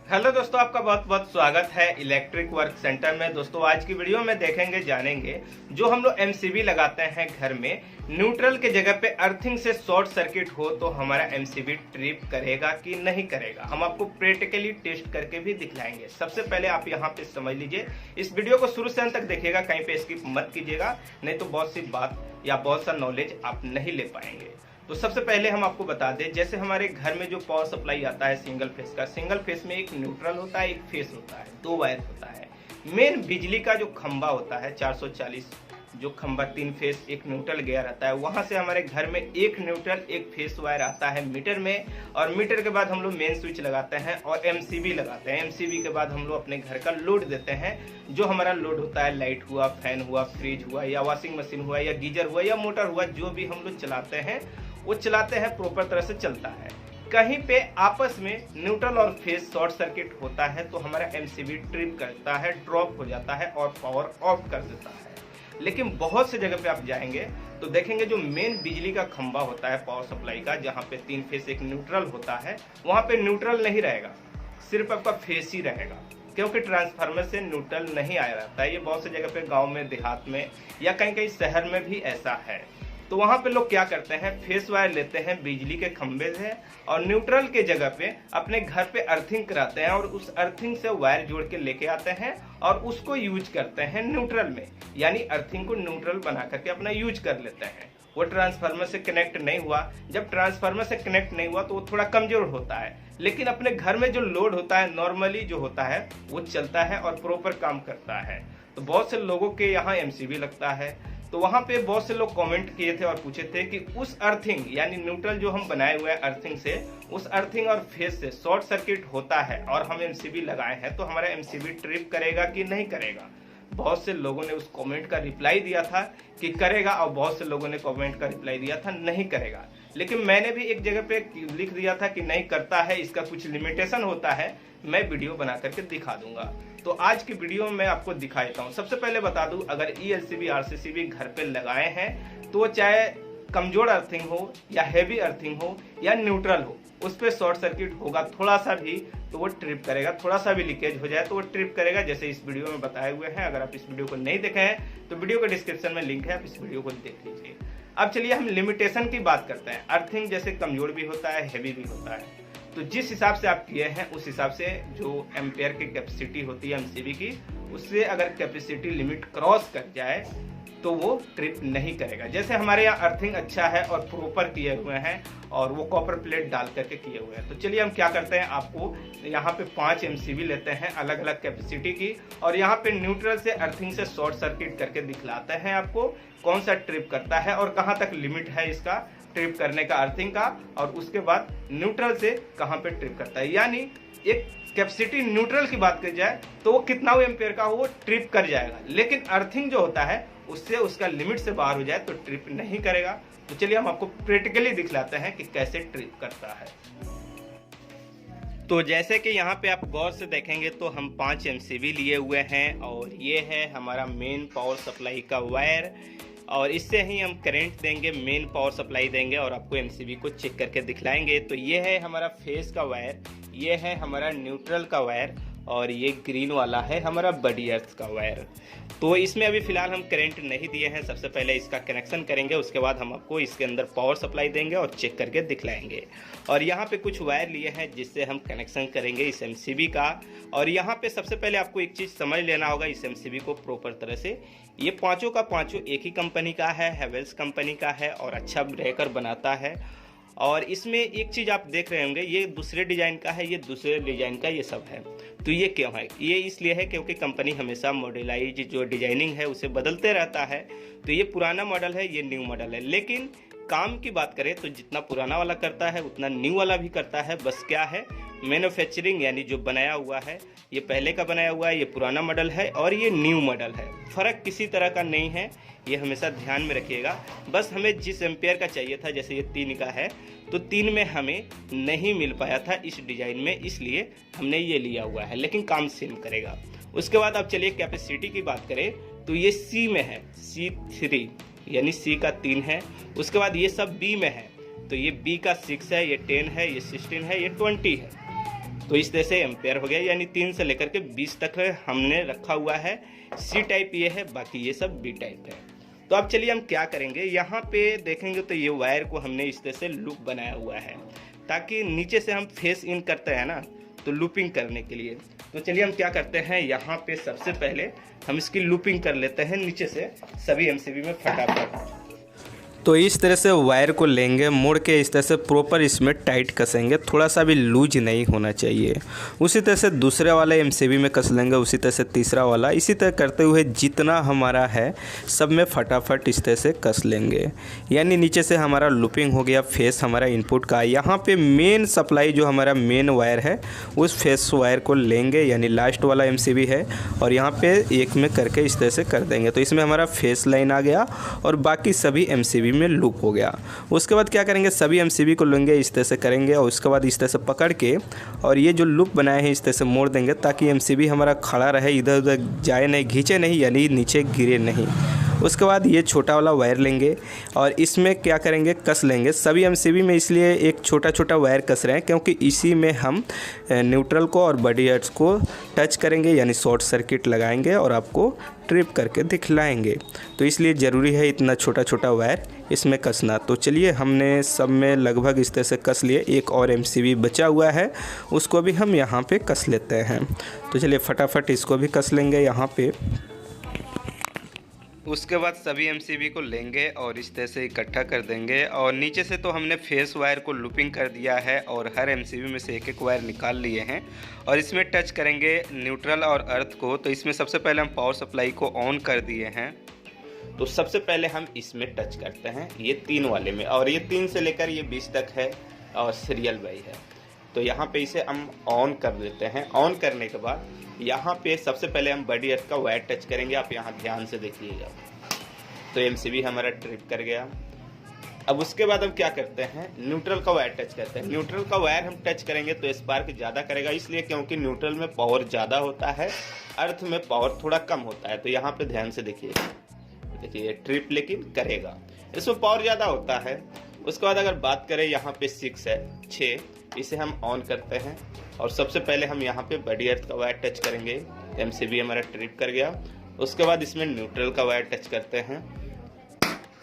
Hello दोस्तों, आपका बहुत बहुत स्वागत है इलेक्ट्रिक वर्क सेंटर में। दोस्तों आज की वीडियो में देखेंगे जानेंगे जो हम लोग एमसीबी लगाते हैं घर में, न्यूट्रल के जगह पे अर्थिंग से शॉर्ट सर्किट हो तो हमारा एमसीबी ट्रिप करेगा कि नहीं करेगा। हम आपको प्रैक्टिकली टेस्ट करके भी दिखलाएंगे। सबसे पहले आप यहाँ पे समझ लीजिए, इस वीडियो को शुरू से अंत तक देखिएगा, कहीं पे स्किप मत कीजिएगा, नहीं तो बहुत सी बात या बहुत सा नॉलेज आप नहीं ले पाएंगे। तो सबसे पहले हम आपको बता दें, जैसे हमारे घर में जो पावर सप्लाई आता है सिंगल फेस का, सिंगल फेस में एक न्यूट्रल होता है, एक फेस होता है, दो वायर होता है। मेन बिजली का जो खंबा होता है 440, जो खंबा 3 फेस एक न्यूट्रल गया रहता है, वहां से हमारे घर में एक न्यूट्रल एक फेस वायर आता है मीटर में, और मीटर के बाद हम लोग मेन स्विच लगाते हैं और एमसीबी लगाते हैं। एमसीबी के बाद हम लोग अपने घर का लोड देते हैं, जो हमारा लोड होता है, लाइट हुआ, फैन हुआ, फ्रिज हुआ, या वॉशिंग मशीन हुआ, या गीजर हुआ, या मोटर हुआ, जो भी हम लोग चलाते हैं वो चलाते हैं प्रॉपर तरह से चलता है। कहीं पे आपस में न्यूट्रल और फेस शॉर्ट सर्किट होता है तो हमारा एमसीबी ट्रिप करता है, ड्रॉप हो जाता है और पावर ऑफ कर देता है। लेकिन बहुत से जगह पे आप जाएंगे तो देखेंगे जो मेन बिजली का खंबा होता है पावर सप्लाई का, जहाँ पे 3 फेस एक न्यूट्रल होता है, वहां पे न्यूट्रल नहीं रहेगा, सिर्फ आपका फेस ही रहेगा, क्योंकि ट्रांसफार्मर से न्यूट्रल नहीं आया रहता है। ये बहुत से जगह पे गांव में, देहात में, या कहीं कहीं शहर में भी ऐसा है। तो वहां पे लोग क्या करते हैं, फेस वायर लेते हैं बिजली के खंबे से और न्यूट्रल के जगह पे अपने घर पे अर्थिंग कराते हैं, और उस अर्थिंग से वायर जोड़ के लेके आते हैं और उसको यूज करते हैं न्यूट्रल में, यानी अर्थिंग को न्यूट्रल बना करके अपना यूज कर लेते हैं। वो ट्रांसफार्मर से कनेक्ट नहीं हुआ, जब ट्रांसफार्मर से कनेक्ट नहीं हुआ तो वो थोड़ा कमजोर होता है, लेकिन अपने घर में जो लोड होता है नॉर्मली जो होता है वो चलता है और प्रॉपर काम करता है। तो बहुत से लोगों के यहाँ एमसीबी लगता है, तो वहां पे बहुत से लोग कमेंट किए थे और पूछे थे कि उस अर्थिंग यानी न्यूट्रल जो हम बनाए हुए हैं अर्थिंग से, उस अर्थिंग और फेस से शॉर्ट सर्किट होता है और हम एमसीबी लगाए हैं तो हमारा एमसीबी ट्रिप करेगा कि नहीं करेगा। बहुत से लोगों ने उस कमेंट का रिप्लाई दिया था कि करेगा, और बहुत से लोगों ने कमेंट का रिप्लाई दिया था नहीं करेगा। लेकिन मैंने भी एक जगह पे लिख दिया था कि नहीं करता है, इसका कुछ लिमिटेशन होता है, मैं वीडियो बना करके दिखा दूंगा। तो आज की वीडियो में मैं आपको दिखा देता हूँ। सबसे पहले बता दूं, अगर ईएलसीबी आरसीसीबी घर पे लगाए हैं तो चाहे कमजोर अर्थिंग हो या हैवी अर्थिंग हो या न्यूट्रल हो, उस पर शॉर्ट सर्किट होगा थोड़ा सा भी तो वो ट्रिप करेगा, थोड़ा सा भी लीकेज हो जाए तो वो ट्रिप करेगा, जैसे इस वीडियो में बताए हुए हैं। अगर आप इस वीडियो को नहीं देखे हैं तो वीडियो के डिस्क्रिप्शन में लिंक है, आप इस वीडियो को देख लीजिए। अब चलिए हम लिमिटेशन की बात करते हैं। अर्थिंग जैसे कमजोर भी होता है, हैवी भी होता है, तो जिस हिसाब से आप किए हैं उस हिसाब से जो एम्पेयर की कैपेसिटी होती है एमसीबी की, उससे अगर कैपेसिटी लिमिट क्रॉस कर जाए तो वो ट्रिप नहीं करेगा। जैसे हमारे यहाँ अर्थिंग अच्छा है और प्रॉपर किए हुए हैं और वो कॉपर प्लेट डाल करके किए हुए हैं, तो चलिए हम क्या करते हैं, आपको यहाँ पे 5 एमसीबी लेते हैं अलग अलग कैपेसिटी की, और यहाँ पे न्यूट्रल से अर्थिंग से शॉर्ट सर्किट करके दिखलाते हैं आपको कौन सा ट्रिप करता है और कहाँ तक लिमिट है इसका ट्रिप करने का अर्थिंग का, और उसके बाद न्यूट्रल से कहां पे ट्रिप करता है। यानी एक कैपेसिटी न्यूट्रल की बात की जाए तो वो कितना एम्पेयर का हो वो ट्रिप कर जाएगा, लेकिन अर्थिंग जो होता है उससे उसका लिमिट से बाहर हो जाए तो ट्रिप नहीं करेगा। तो चलिए हम आपको प्रैक्टिकली दिखलाते हैं कि कैसे ट्रिप करता है। तो जैसे कि यहाँ पे आप गौर से देखेंगे तो हम 5 एमसीबी लिए हुए हैं, और ये है हमारा मेन पावर सप्लाई का वायर, और इससे ही हम करंट देंगे, मेन पावर सप्लाई देंगे और आपको एमसीबी को चेक करके दिखलाएंगे। तो ये है हमारा फेस का वायर, ये है हमारा न्यूट्रल का वायर, और ये ग्रीन वाला है हमारा बॉडी अर्थ का वायर। तो इसमें अभी फिलहाल हम करंट नहीं दिए हैं, सबसे पहले इसका कनेक्शन करेंगे, उसके बाद हम आपको इसके अंदर पावर सप्लाई देंगे और चेक करके दिखलाएंगे। और यहाँ पे कुछ वायर लिए हैं जिससे हम कनेक्शन करेंगे इस एमसीबी का। और यहाँ पे सबसे पहले आपको एक चीज़ समझ लेना होगा इस एमसीबी को प्रॉपर तरह से। ये पाँचों का पाँचों एक ही कंपनी का है, हैवेल्स कंपनी का है, और अच्छा ब्रेकर बनाता है। और इसमें एक चीज़ आप देख रहे होंगे, ये दूसरे डिजाइन का है, ये दूसरे डिजाइन का, ये सब है। तो ये क्यों है? ये इसलिए है क्योंकि कंपनी हमेशा मॉडलाइज जो डिजाइनिंग है उसे बदलते रहता है। तो ये पुराना मॉडल है, ये न्यू मॉडल है, लेकिन काम की बात करें तो जितना पुराना वाला करता है उतना न्यू वाला भी करता है। बस क्या है, मैन्युफैक्चरिंग यानी जो बनाया हुआ है, ये पहले का बनाया हुआ है, ये पुराना मॉडल है, और ये न्यू मॉडल है। फ़र्क किसी तरह का नहीं है, ये हमेशा ध्यान में रखिएगा। बस हमें जिस एम्पेयर का चाहिए था, जैसे ये 3 का है तो 3 में हमें नहीं मिल पाया था इस डिज़ाइन में, इसलिए हमने ये लिया हुआ है, लेकिन काम सेम करेगा। उसके बाद अब चलिए कैपेसिटी की बात करें तो ये सी में है, C3 यानी सी का 3 है। उसके बाद ये सब बी में है, तो ये बी का 6 है, ये 10 है, ये 16 है, ये 20 है। तो इस तरह से एम्पेयर हो गया, यानी 3 से लेकर के 20 तक हमने रखा हुआ है। सी टाइप ये है, बाकी ये सब बी टाइप है। तो अब चलिए हम क्या करेंगे, यहाँ पे देखेंगे तो ये वायर को हमने इस तरह से लूप बनाया हुआ है, ताकि नीचे से हम फेस इन करते हैं ना, तो लूपिंग करने के लिए। तो चलिए हम क्या करते हैं, यहाँ पे सबसे पहले हम इसकी लूपिंग कर लेते हैं नीचे से सभी एमसीबी में फटाफट। तो इस तरह से वायर को लेंगे, मोड़ के इस तरह से प्रॉपर इसमें टाइट कसेंगे, थोड़ा सा भी लूज नहीं होना चाहिए। उसी तरह से दूसरे वाले एमसीबी में कस लेंगे, उसी तरह से तीसरा वाला, इसी तरह करते हुए जितना हमारा है सब में फटाफट इस तरह से कस लेंगे। यानी नीचे से हमारा लूपिंग हो गया, फेस हमारा इनपुट का। यहाँ पे मेन सप्लाई जो हमारा मेन वायर है उस फेस वायर को लेंगे, यानी लास्ट वाला एमसीबी है, और यहाँ पे एक में करके इस तरह से कर देंगे। तो इसमें हमारा फेस लाइन आ गया और बाकी सभी एमसीबी में लूप हो गया। उसके बाद क्या करेंगे, सभी एमसीबी को लेंगे, इस तरह से करेंगे, और उसके बाद इस तरह से पकड़ के और ये जो लूप बनाए हैं इस तरह से मोड़ देंगे, ताकि एमसीबी हमारा खड़ा रहे, इधर उधर जाए नहीं, खींचे नहीं, यानी नीचे गिरे नहीं। उसके बाद ये छोटा वाला वायर लेंगे और इसमें क्या करेंगे, कस लेंगे सभी एमसीबी में। इसलिए एक छोटा छोटा वायर कस रहे हैं क्योंकि इसी में हम न्यूट्रल को और बॉडी अर्थ को टच करेंगे, यानी शॉर्ट सर्किट लगाएंगे और आपको ट्रिप करके दिखलाएंगे। तो इसलिए ज़रूरी है इतना छोटा छोटा वायर इसमें कसना। तो चलिए हमने सब में लगभग इस तरह से कस लिए, एक और एमसीबी बचा हुआ है उसको भी हम यहाँ पे कस लेते हैं। तो चलिए फटाफट इसको भी कस लेंगे यहाँ पे। उसके बाद सभी एमसीबी को लेंगे और इस तरह से इकट्ठा कर देंगे, और नीचे से तो हमने फेस वायर को लूपिंग कर दिया है और हर एमसीबी में से एक एक वायर निकाल लिए हैं, और इसमें टच करेंगे न्यूट्रल और अर्थ को। तो इसमें सबसे पहले हम पावर सप्लाई को ऑन कर दिए हैं, तो सबसे पहले हम इसमें टच करते हैं, ये 3 वाले में, और ये 3 से लेकर ये 20 तक है और सीरियल वाई है। तो यहाँ पे इसे हम ऑन कर देते हैं। ऑन करने के बाद यहाँ पे सबसे पहले हम बॉडी अर्थ का वायर टच करेंगे, आप यहाँ ध्यान से देखिएगा। तो एमसीबी हमारा ट्रिप कर गया। अब उसके बाद हम क्या करते हैं, न्यूट्रल का वायर टच करते हैं। न्यूट्रल का वायर हम टच करेंगे तो स्पार्क ज़्यादा करेगा, इसलिए क्योंकि न्यूट्रल में पावर ज़्यादा होता है, अर्थ में पावर थोड़ा कम होता है। तो यहाँ पे ध्यान से देखिएगा, देखिए ट्रिप लेकिन करेगा, इसमें पावर ज़्यादा होता है। उसके बाद अगर बात करें यहाँ पे 6 है, 6, इसे हम ऑन करते हैं और सबसे पहले हम यहाँ पे बॉडी अर्थ का वायर टच करेंगे, एमसीबी हमारा ट्रिप कर गया। उसके बाद इसमें न्यूट्रल का वायर टच करते हैं,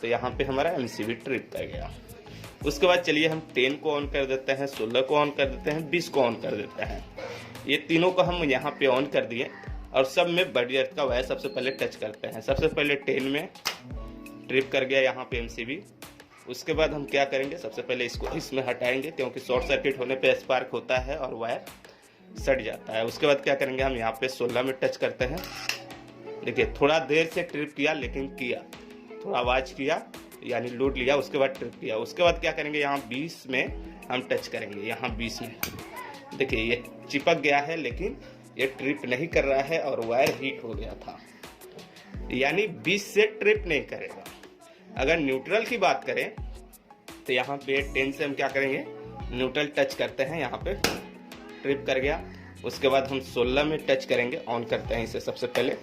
तो यहाँ पे हमारा एमसीबी ट्रिप कर गया। उसके बाद चलिए हम 10 को ऑन कर देते हैं, 16 को ऑन कर देते हैं, 20 को ऑन कर देते हैं। ये तीनों को हम यहाँ पे ऑन कर दिए और सब में बॉडी अर्थ का वायर सबसे पहले टच करते हैं। सबसे पहले 10 में ट्रिप कर गया यहाँ पे एमसीबी। उसके बाद हम क्या करेंगे, सबसे पहले इसको इसमें हटाएंगे क्योंकि शॉर्ट सर्किट होने पे स्पार्क होता है और वायर सट जाता है। उसके बाद क्या करेंगे, हम यहाँ पे 16 में टच करते हैं। देखिए थोड़ा देर से ट्रिप किया, लेकिन किया, थोड़ा आवाज़ किया, यानी लोड लिया, उसके बाद ट्रिप किया। उसके बाद क्या करेंगे, यहाँ 20 में हम टच करेंगे। यहाँ 20 में देखिए ये चिपक गया है, लेकिन ये ट्रिप नहीं कर रहा है और वायर हीट हो गया था, यानी 20 से ट्रिप नहीं करेगा। अगर न्यूट्रल की बात करें तो यहाँ पे 10 से हम क्या करेंगे, न्यूट्रल टच करते हैं, यहाँ पे ट्रिप कर गया। उसके बाद हम 16 में टच करेंगे, ऑन करते हैं इसे, सबसे पहले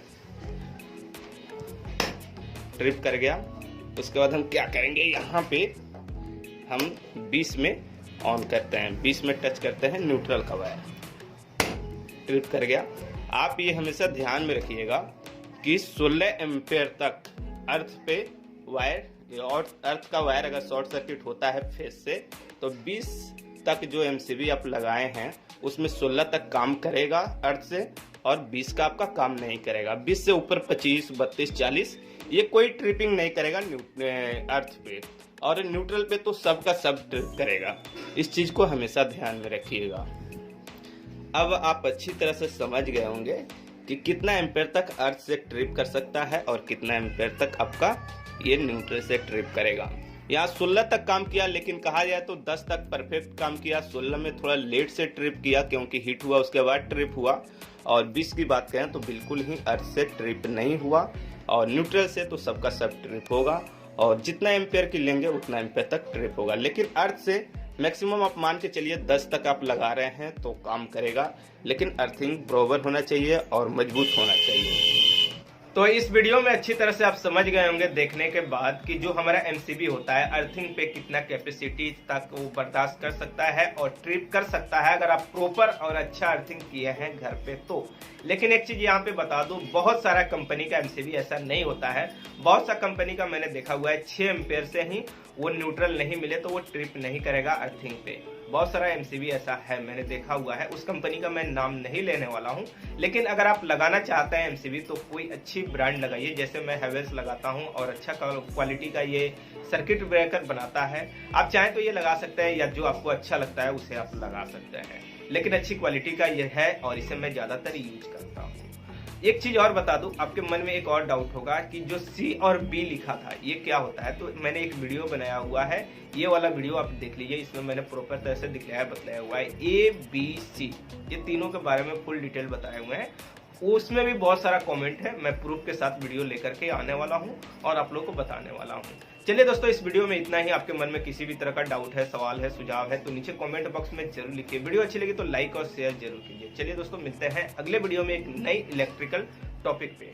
ट्रिप कर गया। उसके बाद हम क्या करेंगे, यहाँ पे हम 20 में ऑन करते हैं, 20 में टच करते हैं, न्यूट्रल का वायर ट्रिप कर गया। आप ये हमेशा ध्यान में रखिएगा कि 16 एम्पेयर तक अर्थ पे वायर, और अर्थ का वायर अगर शॉर्ट सर्किट होता है फेस से, तो 20 तक जो एमसीबी आप लगाए हैं उसमें 16 तक काम करेगा अर्थ से, और 20 का आपका काम नहीं करेगा। 20 से ऊपर 25, 32, 40 ये कोई ट्रिपिंग नहीं करेगा अर्थ पे, और न्यूट्रल पे तो सब का सब ट्रिप करेगा। इस चीज को हमेशा ध्यान में रखिएगा। अब आप अच्छी तरह से समझ गए होंगे कि कितना एम्पेयर तक अर्थ से ट्रिप कर सकता है और कितना एम्पेयर तक आपका ये न्यूट्रल से ट्रिप करेगा। यहाँ 16 तक काम किया, लेकिन कहा जाए तो 10 तक परफेक्ट काम किया। 16 में थोड़ा लेट से ट्रिप किया क्योंकि हीट हुआ, उसके बाद ट्रिप हुआ। और 20 की बात करें तो बिल्कुल ही अर्थ से ट्रिप नहीं हुआ, और न्यूट्रल से तो सबका सब ट्रिप होगा, और जितना एम्पेयर की लेंगे उतना एम्पेयर तक ट्रिप होगा। लेकिन अर्थ से मैक्सिमम आप मान के चलिए 10 तक आप लगा रहे हैं तो काम करेगा, लेकिन अर्थिंग बराबर होना चाहिए और मजबूत होना चाहिए। तो इस वीडियो में अच्छी तरह से आप समझ गए होंगे देखने के बाद कि जो हमारा एमसीबी होता है अर्थिंग पे कितना कैपेसिटी तक वो बर्दाश्त कर सकता है और ट्रिप कर सकता है अगर आप प्रॉपर और अच्छा अर्थिंग किए हैं घर पे तो। लेकिन एक चीज यहाँ पे बता दूं, बहुत सारा कंपनी का एमसीबी ऐसा नहीं होता है। बहुत सा कंपनी का मैंने देखा हुआ है 6 एम्पेयर से ही वो न्यूट्रल नहीं मिले तो वो ट्रिप नहीं करेगा अर्थिंग पे। बहुत सारा एमसीबी ऐसा है, मैंने देखा हुआ है। उस कंपनी का मैं नाम नहीं लेने वाला हूं, लेकिन अगर आप लगाना चाहते हैं एमसीबी तो कोई अच्छी ब्रांड लगाइए। जैसे मैं हैवेल्स लगाता हूं और अच्छा क्वालिटी का ये सर्किट ब्रेकर बनाता है। आप चाहें तो ये लगा सकते हैं या जो आपको अच्छा लगता है उसे आप लगा सकते हैं, लेकिन अच्छी क्वालिटी का ये है और इसे मैं ज्यादातर यूज करता हूँ। एक चीज और बता दूं, आपके मन में एक और डाउट होगा कि जो C और B लिखा था ये क्या होता है। तो मैंने एक वीडियो बनाया हुआ है, ये वाला वीडियो आप देख लीजिए। इसमें मैंने प्रॉपर तरह से दिखाया बतलाया हुआ है ABC, ये तीनों के बारे में फुल डिटेल बताए हुए हैं। उसमें भी बहुत सारा कमेंट है, मैं प्रूफ के साथ वीडियो लेकर के आने वाला हूं और आप लोगों को बताने वाला हूं। चलिए दोस्तों, इस वीडियो में इतना ही। आपके मन में किसी भी तरह का डाउट है, सवाल है, सुझाव है तो नीचे कमेंट बॉक्स में जरूर लिखिए। वीडियो अच्छी लगी तो लाइक और शेयर जरूर कीजिए। चलिए दोस्तों, मिलते हैं अगले वीडियो में एक नई इलेक्ट्रिकल टॉपिक पे।